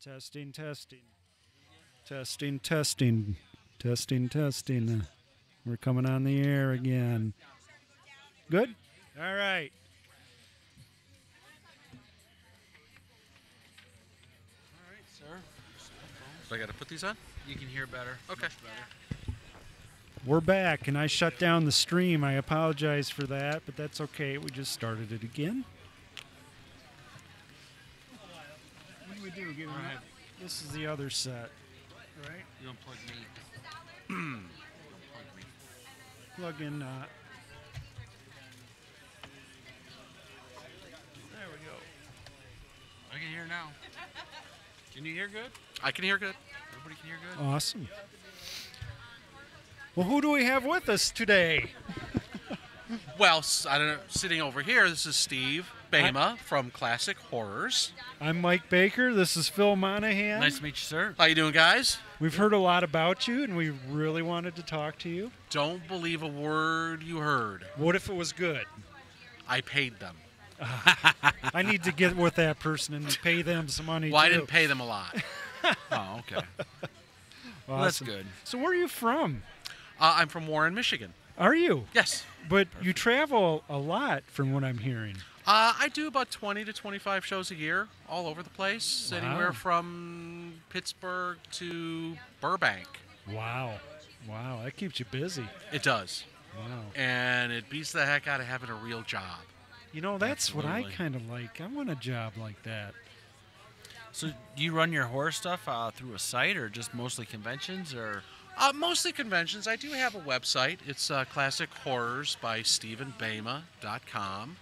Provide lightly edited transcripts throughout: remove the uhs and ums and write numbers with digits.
Testing, testing. Testing, testing. Testing, testing. We're coming on the air again. Good? All right. All right, sir. Do I got to put these on? You can hear better. Okay. Much better. We're back, and I shut down the stream. I apologize for that, but that's okay. We just started it again. What do we do? Give All right. This is the other set, right? You unplug me. You unplug me. Plug in. There we go. I can hear now. Can you hear good? I can hear good. Everybody can hear good? Awesome. Well, who do we have with us today? Well, I don't know. Sitting over here, this is Steve Bama from Classic Horrors. I'm Mike Baker. This is Phil Monahan. Nice to meet you, sir. How you doing, guys? We've heard a lot about you, and we really wanted to talk to you. Don't believe a word you heard. What if it was good? I paid them. I need to get with that person and pay them some money, Well, too. I didn't pay them a lot. Oh, okay. Well, that's Awesome. good. So where are you from? I'm from Warren, Michigan. Are you? Yes. But you travel a lot from what I'm hearing. I do about 20 to 25 shows a year all over the place, Wow. anywhere from Pittsburgh to Burbank. Wow. Wow, that keeps you busy. It does. Wow. And it beats the heck out of having a real job. You know, that's what I Absolutely. kind of like. I want a job like that. So, do you run your horror stuff through a site or just mostly conventions? Or Mostly conventions. I do have a website. It's Classic Horrors by StephenBama.com.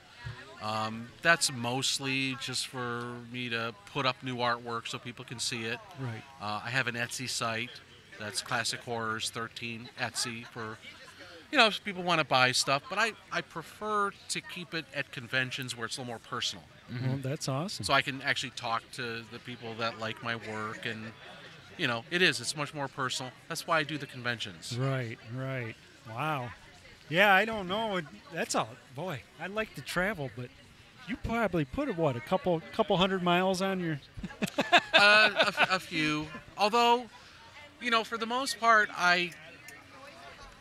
That's mostly just for me to put up new artwork so people can see it. Right. I have an Etsy site. That's Classic Horrors 13 Etsy for, if people want to buy stuff. But I prefer to keep it at conventions where it's a little more personal. Well, that's awesome. So I can actually talk to the people that like my work and, it's much more personal. That's why I do the conventions. Right, right. Wow. Yeah, I don't know. That's all. Boy, I'd like to travel, but you probably put, a couple hundred miles on your... A few. Although, for the most part, I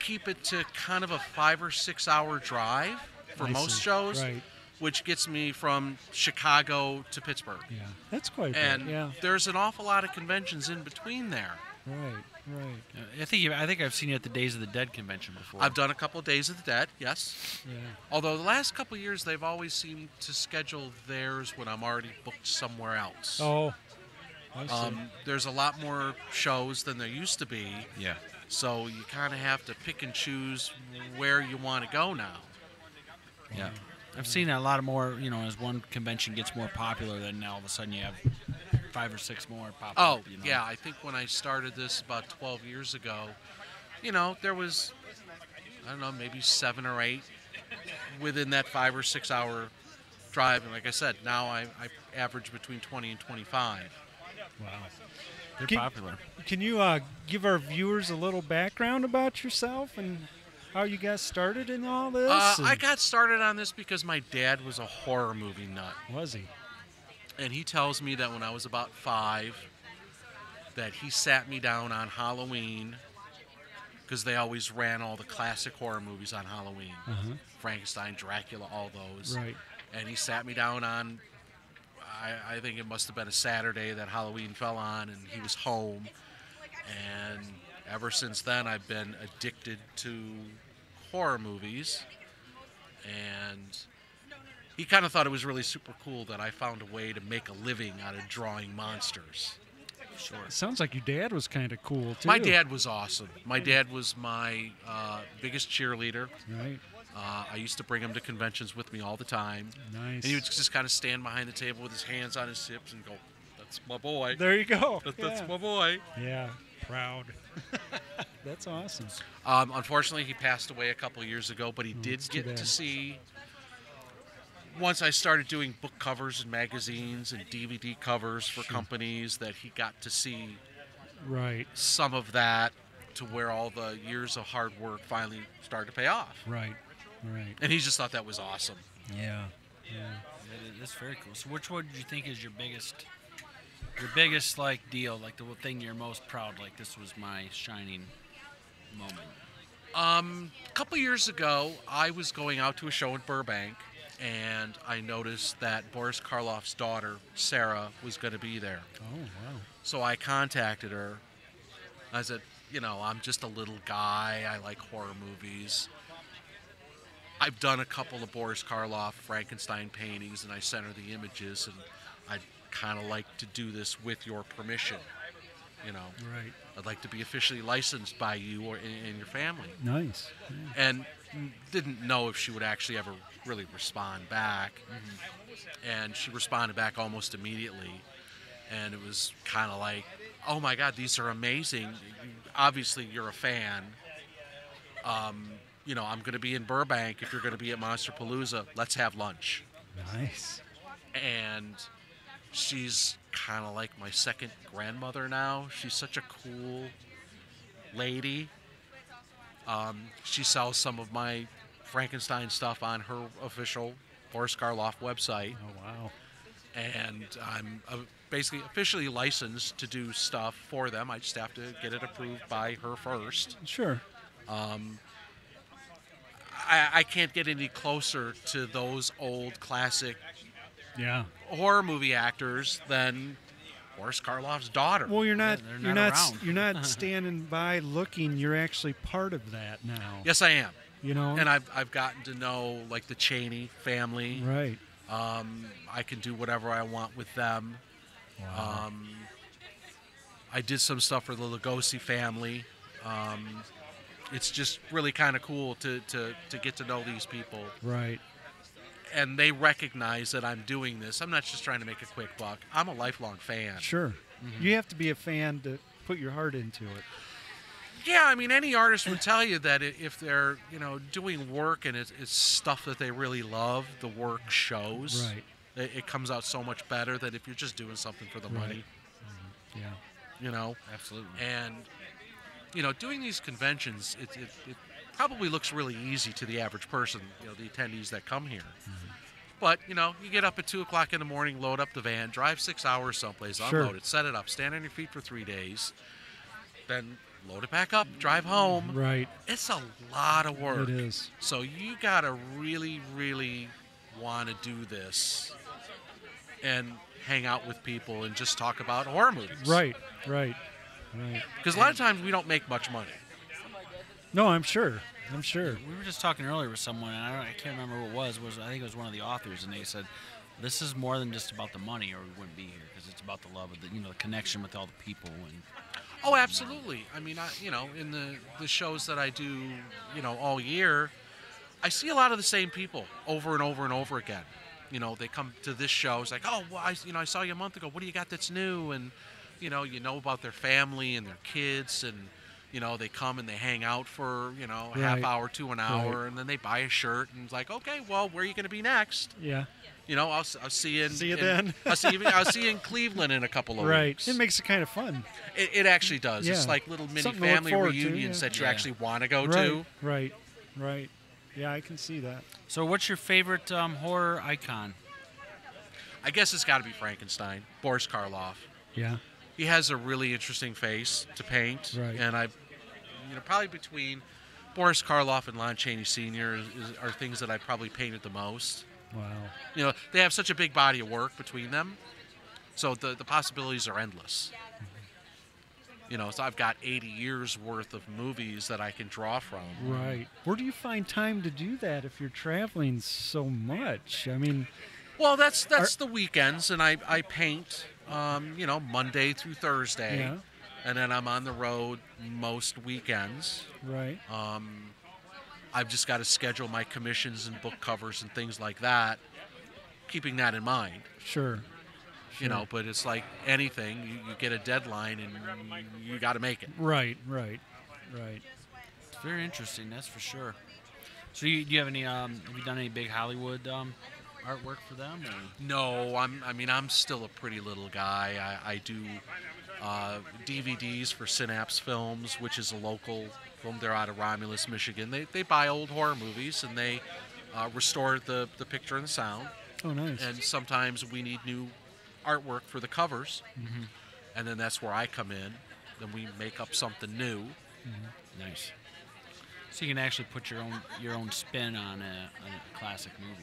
keep it to kind of a 5 or 6 hour drive for I most see. shows, Right. which gets me from Chicago to Pittsburgh. Yeah, that's quite good. And Yeah, there's an awful lot of conventions in between there. right, right. I think I've seen you at the Days of the Dead convention before. I've done a couple of Days of the Dead, yes. Yeah. Although the last couple of years, they've always seemed to schedule theirs when I'm already booked somewhere else. Oh, I see. There's a lot more shows than there used to be, Yeah. so you kind of have to pick and choose where you want to go now. Yeah. I've seen a lot of more, as one convention gets more popular, then now all of a sudden you have 5 or 6 more pop Oh, up. yeah, I think when I started this about 12 years ago, there was, I don't know, maybe 7 or 8 within that 5 or 6 hour drive. And like I said, now I average between 20 and 25. Wow. They're Can- popular. Can you give our viewers a little background about yourself and how you got started in all this? I got started on this because my dad was a horror movie nut. Was he? And he tells me that when I was about 5, that he sat me down on Halloween, because they always ran all the classic horror movies on Halloween. Uh-huh. Frankenstein, Dracula, all those. Right. And he sat me down on, I think it must have been a Saturday that Halloween fell on, and he was home. And ever since then, I've been addicted to horror movies. And he kind of thought it was really super cool that I found a way to make a living out of drawing monsters. Sure. It sounds like your dad was kind of cool, too. My dad was awesome. My dad was my biggest cheerleader. Right. I used to bring him to conventions with me all the time. Nice. And he would just kind of stand behind the table with his hands on his hips and go, "That's my boy. There you go. That's Yeah. my boy." Yeah, proud. That's awesome. Unfortunately, he passed away a couple years ago, but he did that's too get bad. to see, once I started doing book covers in magazines and DVD covers for companies, that he got to see Right, some of that, to where all the years of hard work finally started to pay off. right, right. And he just thought that was awesome. Yeah, yeah. That's very cool. So which one do you think is your biggest Your biggest like deal, like the thing you're most proud, like this was my shining moment. A couple years ago, I was going out to a show in Burbank, and I noticed that Boris Karloff's daughter, Sarah, was going to be there. Oh, wow. So I contacted her. I said, I'm just a little guy. I like horror movies. I've done a couple of Boris Karloff Frankenstein paintings, and I sent her the images, and I'd kind of like to do this with your permission. Right. I'd like to be officially licensed by you or in your family. Nice. Yeah. And didn't know if she would actually ever really respond back. And she responded back almost immediately. And it was kind of like, oh my God, these are amazing. Obviously, you're a fan. I'm going to be in Burbank. If you're going to be at Monsterpalooza, let's have lunch. Nice. And she's kind of like my second grandmother now. She's such a cool lady. She sells some of my Frankenstein stuff on her official Boris Karloff website. Oh, wow. And I'm basically officially licensed to do stuff for them. I just have to get it approved by her first. Sure. I can't get any closer to those old classic Yeah. horror movie actors than Boris Karloff's daughter. Well, you're not. they're You're not not. around. You're not standing by looking. You're actually part of that now. Yes, I am. And I've gotten to know like the Cheney family. right. I can do whatever I want with them. Wow. I did some stuff for the Lugosi family. It's just really kind of cool to get to know these people. Right. And they recognize that I'm doing this. I'm not just trying to make a quick buck. I'm a lifelong fan. Sure. You have to be a fan to put your heart into it. Yeah, I mean, any artist would tell you that if they're, doing work and it's stuff that they really love, the work shows. Right. It comes out so much better than if you're just doing something for the money. Yeah. Absolutely. And, doing these conventions, it probably looks really easy to the average person, the attendees that come here. But, you get up at 2 o'clock in the morning, load up the van, drive 6 hours someplace, Sure. unload it, set it up, stand on your feet for 3 days, then load it back up, drive home. Right. It's a lot of work. It is. So you got to really, really want to do this and hang out with people and just talk about horror movies. Right. Right. Right. Because a lot of times we don't make much money. No, I'm sure. I'm sure. We were just talking earlier with someone, and I can't remember who it was. I think it was one of the authors, and they said, "This is more than just about the money, or we wouldn't be here, because it's about the love of the connection with all the people." And Oh, absolutely. I mean, in the shows that I do, all year, I see a lot of the same people over and over and over again. They come to this show. It's like, oh, well, I saw you a month ago. What do you got that's new? And you know about their family and their kids, and they come and they hang out for a half hour to an hour, Right. and then they buy a shirt, and it's like, okay, well, where are you going to be next? Yeah. I'll see you. See you then. I'll see you in Cleveland in a couple of Right. weeks. It makes it kind of fun. It actually does. It's Yeah. like little mini Something to look family forward to, reunions yeah. that you Yeah. actually want to go Right. to. Right. Right. Yeah, I can see that. so, what's your favorite horror icon? I guess it's got to be Frankenstein, Boris Karloff. Yeah. He has a really interesting face to paint, Right. and probably between Boris Karloff and Lon Chaney Sr. Are things that I probably painted the most. Wow. They have such a big body of work between them, so the possibilities are endless. So I've got 80 years worth of movies that I can draw from. Right. Where do you find time to do that if you're traveling so much? I mean, Well, that's the weekends, and I paint, Monday through Thursday, Yeah. and then I'm on the road most weekends. right. I've just got to schedule my commissions and book covers and things like that, keeping that in mind. Sure. But it's like anything, you get a deadline and you got to make it. Right. Right. Right. It's very interesting, that's for sure. So, do you have any? Have you done any big Hollywood artwork for them? Or? No, I'm still a pretty little guy. I do DVDs for Synapse Films, which is a local film. They're out of Romulus, Michigan. They buy old horror movies and they restore the picture and the sound. Oh, nice. And sometimes we need new artwork for the covers, and then that's where I come in. Then we make up something new. Nice. So you can actually put your own spin on a classic movie.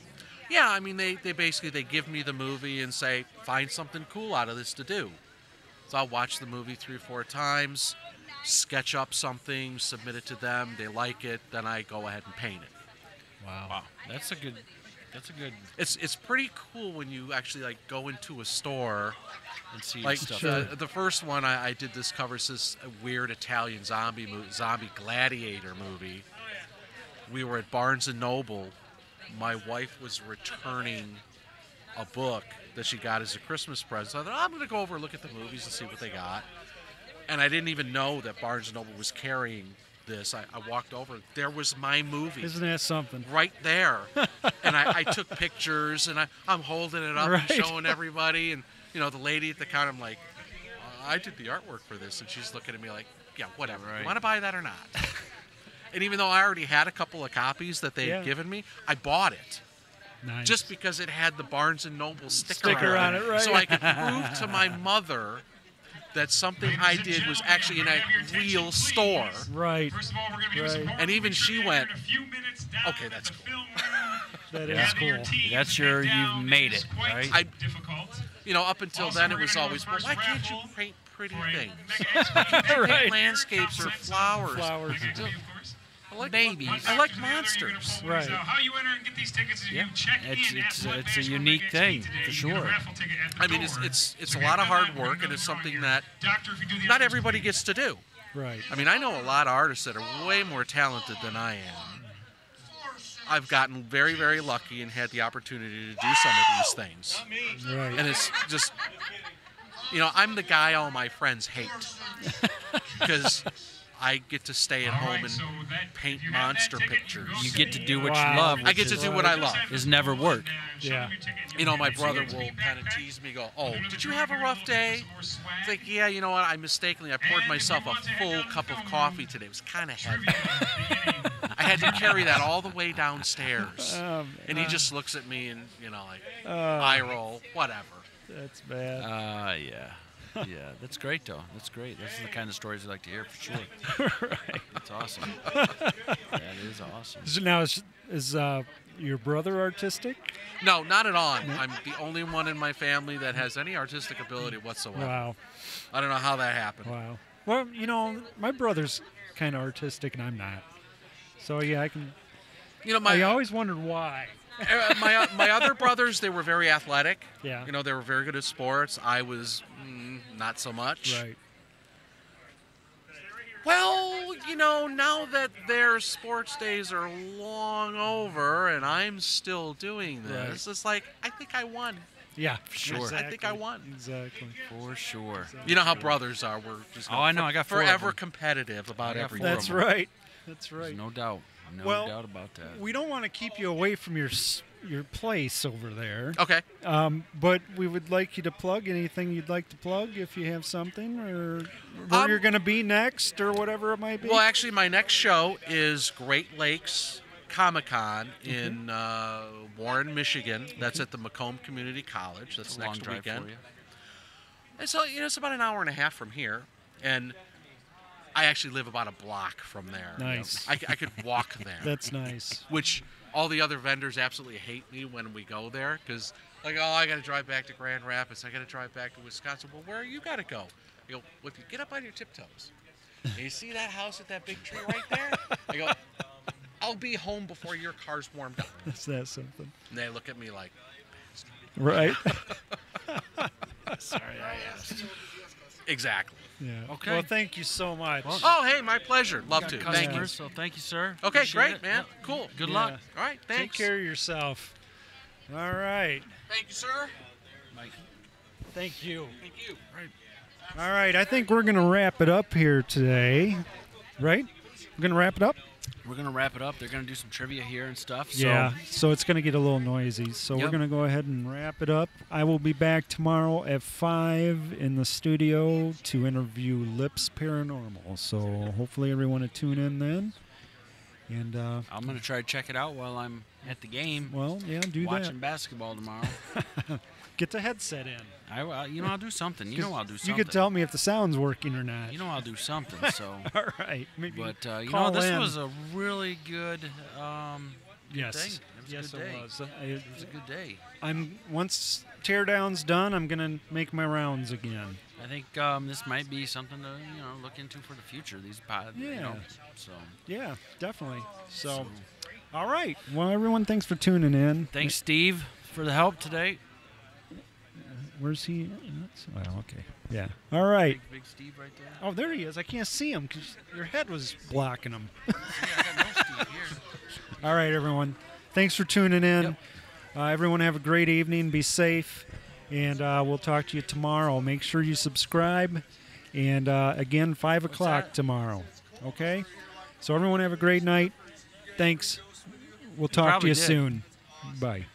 Yeah, I mean, they basically they give me the movie and say, find something cool out of this to do. So I'll watch the movie 3 or 4 times, sketch up something, submit it to them. They like it, then I go ahead and paint it. Wow. That's a good. It's pretty cool when you actually like go into a store. And see Like stuff. the first one I did this covers this weird Italian zombie gladiator movie. We were at Barnes and Noble. My wife was returning a book that she got as a Christmas present. So I thought, I'm going to go over and look at the movies and see what they got. And I didn't even know that Barnes and Noble was carrying this. I walked over. There was my movie. Isn't that something? Right there. And I took pictures, and I'm holding it up Right. and showing everybody. And, you know, the lady at the counter, I'm like, I did the artwork for this. And she's looking at me like, yeah, whatever. Right. You want to buy that or not? And even though I already had a couple of copies that they had given me, I bought it. Nice. Just because it had the Barnes & Noble Sticker on it, right. So I could prove to my mother that something I did was actually in a real store. Right. First of all, we're going to give Right. some more And even she we're went, in a few minutes down okay, that's in the cool. film room. That Yeah. is cool. That's your- you've made it, right? I- Difficult. You know, up until Also, then it we're was gonna do always, a well, first why can't you raffle paint pretty for a things? mega expert. Paint Right. landscapes or flowers. Flowers. I like Babies. I like monsters. Right. How you enter and get these tickets is Yeah. you check It's- in it's- at Blood it's a Bash unique World thing, today. for You get a sure. raffle ticket at the I mean, door. it's So a grab lot of that, hard we're gonna work, go and it's draw something your that doctor, if you do the not honors, everybody please. gets to do. Right. I mean, I know a lot of artists that are way more talented than I am. I've gotten very, very lucky and had the opportunity to do some of these things. Right. And it's just, you know, I'm the guy all my friends hate. Because I get to stay at All home right, and so that- paint if you have that monster ticket, pictures. go You to get to the, do what Wow. you love. I get to which do is- what I love. Is never work. show Yeah. your ticket. You know, my It's brother here. will kind of tease me, go, oh, Another did you have a rough day? $200 It's swag. like, yeah, you know what, I mistakenly, I poured And myself if you a want to head full down to cup the of film coffee room, today. It was kind of heavy. trivia at the beginning. I had to carry that all the way downstairs. And he man. just looks at me and, you know, like, Uh, eye roll, whatever. That's bad. Yeah. Yeah, that's great though. That's great. That's the kind of stories I like to hear for sure. Right. That's awesome. That is awesome. So now, is your brother artistic? No, not at all. I'm the only one in my family that has any artistic ability whatsoever. Wow. I don't know how that happened. Wow. Well, you know, my brother's kind of artistic and I'm not. So, yeah, I can. You know, I always wondered why. my other brothers, they were very athletic. Yeah. You know, they were very good at sports. I was not so much. Right. Well, you know, now that their sports days are long over and I'm still doing this, it's like, I think I won. Yeah. Sure. I think I won. Exactly. For sure. You know how brothers are. We're just Oh, I know. I got 4 of forever them. competitive about I got everything. 4 That's of 'em. right. That's There's right. no doubt. No Well, doubt about that. We don't want to keep you away from your place over there. Okay. But we would like you to plug anything you'd like to plug if you have something, or where you're going to be next, or whatever it might be. Well, actually, my next show is Great Lakes Comic-Con in Warren, Michigan. That's at the Macomb Community College. That's It's a long next drive weekend. for you. And so, you know, it's about an hour and a half from here. And I actually live about a block from there. You know, Nice. I could walk there. That's nice. Which all the other vendors absolutely hate me when we go there because, like, oh, I got to drive back to Grand Rapids. I got to drive back to Wisconsin. Well, where you got to go? I go, well, if you get up on your tiptoes and you see that house with that big tree right there, I go, I'll be home before your car's warmed up. Is that something? And they look at me like, Right. Sorry, I asked. exactly. Yeah. Okay. Well, thank you so much. Well, Oh, hey, my pleasure. Love to. Customers, Thank you. So thank you, sir. Okay, Appreciate great, it. man. Yep. Cool. Good Yeah. luck. All right, Take thanks. care of yourself. All right. Thank you, sir. Mike. Thank you. Thank you. All right. I think we're going to wrap it up here today. Right? We're going to wrap it up? We're going to wrap it up. They're going to do some trivia here and stuff. So Yeah. So it's going to get a little noisy. So we're Yep. going to go ahead and wrap it up. I will be back tomorrow at 5 in the studio to interview Lips Paranormal. So hopefully everyone will tune in then. And I'm gonna try to check it out while I'm at the game. well, yeah, do Watching basketball tomorrow. that. Get the headset in. I'll do something. You know I'll do something. You could tell me if the sound's working or not. You know I'll do something. So, All right, maybe. but call this in. was a really good Yes, thing. It was a yes, good it day. was. It was a good day. I'm once teardown's done, I'm gonna make my rounds again. I think this might be something to look into for the future. These pods, Yeah. So Yeah, definitely. So, all right. Well, everyone, thanks for tuning in. thanks, Steve, for the help today. Where's he? Oh, okay. Yeah. All right. Big Steve right there. Oh, there he is. I can't see him because your head was blocking him. Yeah, I got no Steve here. All right, everyone. Thanks for tuning in. Yep. Everyone have a great evening. Be safe. And we'll talk to you tomorrow. Make sure you subscribe. And again, 5 o'clock that? tomorrow. Okay? So everyone have a great night. Thanks. We'll talk to probably you did. soon. Bye.